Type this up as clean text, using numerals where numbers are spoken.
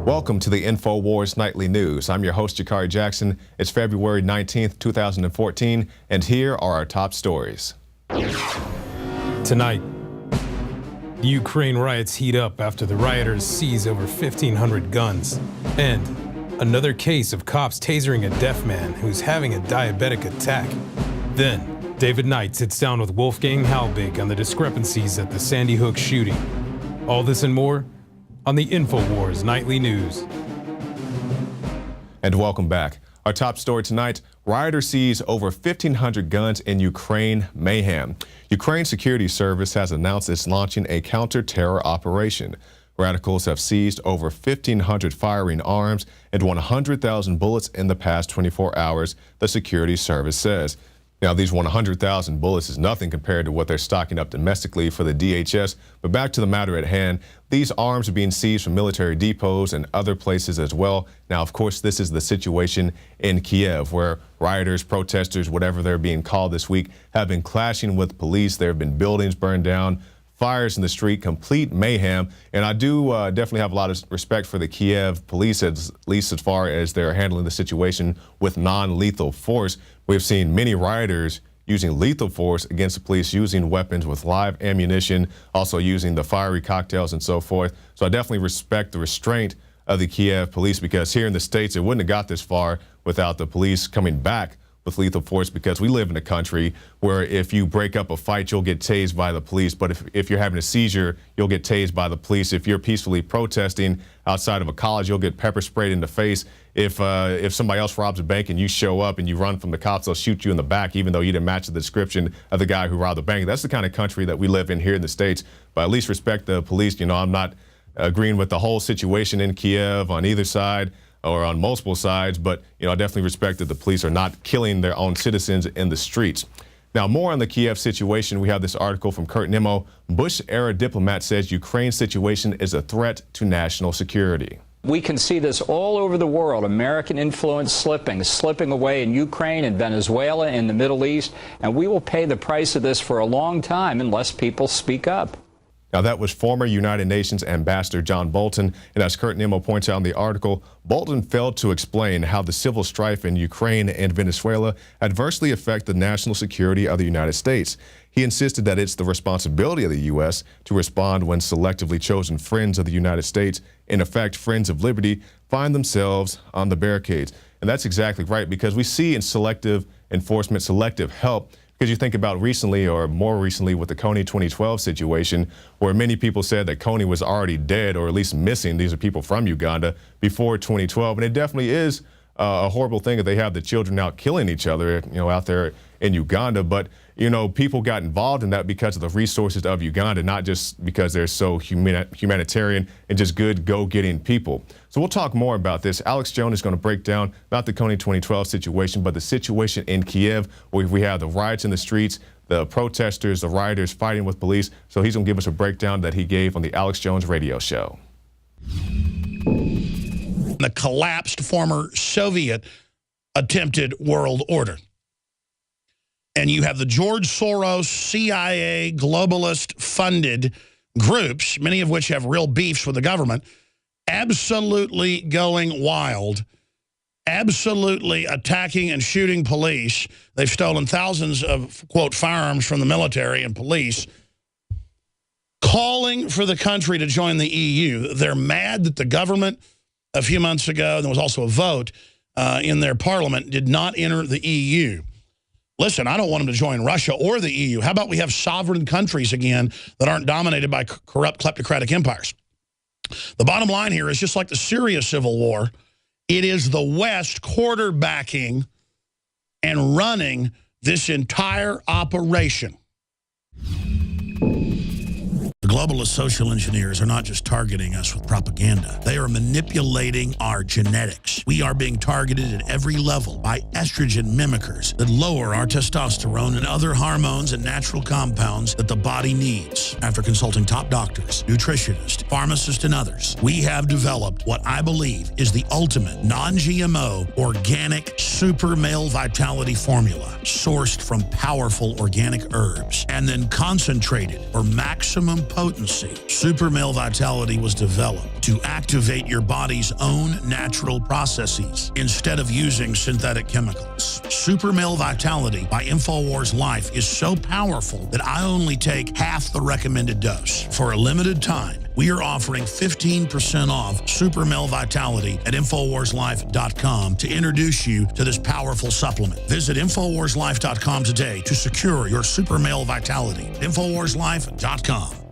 Welcome to the InfoWars Nightly News. I'm your host, Jakari Jackson. It's February 19th, 2014, and here are our top stories. Tonight, the Ukraine riots heat up after the rioters seize over 1,500 guns. And another case of cops tasering a deaf man who's having a diabetic attack. Then, David Knight sits down with Wolfgang Halbig on the discrepancies at the Sandy Hook shooting. All this and more on the InfoWars Nightly News. And welcome back. Our top story tonight, rioters seize over 1,500 guns in Ukraine mayhem. Ukraine Security Service has announced it's launching a counter-terror operation. Radicals have seized over 1,500 firing arms and 100,000 bullets in the past 24 hours, the security service says. Now, these 100,000 bullets is nothing compared to what they're stocking up domestically for the DHS. But back to the matter at hand, these arms are being seized from military depots and other places as well. Now, of course, this is the situation in Kiev, where rioters, protesters, whatever they're being called this week, have been clashing with police. There have been buildings burned down, fires in the street, complete mayhem. And I do definitely have a lot of respect for the Kiev police, at least as far as they're handling the situation with non-lethal force. We've seen many rioters using lethal force against the police, using weapons with live ammunition, also using the fiery cocktails and so forth. So I definitely respect the restraint of the Kiev police, because here in the States, it wouldn't have got this far without the police coming back with lethal force, because we live in a country where if you break up a fight, you'll get tased by the police. But if you're having a seizure, you'll get tased by the police. If you're peacefully protesting outside of a college, you'll get pepper sprayed in the face. If somebody else robs a bank and you show up and you run from the cops, they'll shoot you in the back, even though you didn't match the description of the guy who robbed the bank. That's the kind of country that we live in here in the States. But at least respect the police. You know, I'm not agreeing with the whole situation in Kiev on either side, or on multiple sides, but I definitely respect that the police are not killing their own citizens in the streets. Now, more on the Kiev situation. We have this article from Kurt Nimmo. Bush-era diplomat says Ukraine's situation is a threat to national security. We can see this all over the world, American influence slipping away in Ukraine and Venezuela, in the Middle East, and we will pay the price of this for a long time unless people speak up. Now, that was former United Nations Ambassador John Bolton, and as Kurt Nimmo points out in the article, Bolton failed to explain how the civil strife in Ukraine and Venezuela adversely affect the national security of the United States. He insisted that it's the responsibility of the U.S. to respond when selectively chosen friends of the United States, in effect friends of liberty, find themselves on the barricades. And that's exactly right, because we see in selective enforcement, selective help, because you think about recently, or more recently, with the Kony 2012 situation, where many people said that Kony was already dead, or at least missing. These are people from Uganda before 2012. And it definitely is a horrible thing that they have the children out killing each other, out there in Uganda. But, people got involved in that because of the resources of Uganda, not just because they're so humanitarian and just good go-getting people. So we'll talk more about this. Alex Jones is going to break down not the Kony 2012 situation, but the situation in Kiev, where we have the riots in the streets, the protesters, the rioters fighting with police. So he's going to give us a breakdown that he gave on the Alex Jones radio show. The collapsed former Soviet attempted world order. And you have the George Soros, CIA, globalist-funded groups, many of which have real beefs with the government, absolutely going wild, absolutely attacking and shooting police. They've stolen thousands of, quote, firearms from the military and police, calling for the country to join the EU. They're mad that the government a few months ago, and there was also a vote in their parliament, did not enter the EU. Listen, I don't want them to join Russia or the EU. How about we have sovereign countries again that aren't dominated by corrupt kleptocratic empires? The bottom line here is, just like the Syria civil war, it is the West quarterbacking and running this entire operation. The globalist social engineers are not just targeting us with propaganda. They are manipulating our genetics. We are being targeted at every level by estrogen mimickers that lower our testosterone and other hormones and natural compounds that the body needs. After consulting top doctors, nutritionists, pharmacists, and others, we have developed what I believe is the ultimate non-GMO organic super male vitality formula, sourced from powerful organic herbs and then concentrated for maximum potency potency. Super Male Vitality was developed to activate your body's own natural processes instead of using synthetic chemicals. Super Male Vitality by InfoWars Life is so powerful that I only take half the recommended dose. For a limited time, we are offering 15% off Super Male Vitality at InfoWarsLife.com to introduce you to this powerful supplement. Visit InfoWarsLife.com today to secure your Super Male Vitality. InfoWarsLife.com.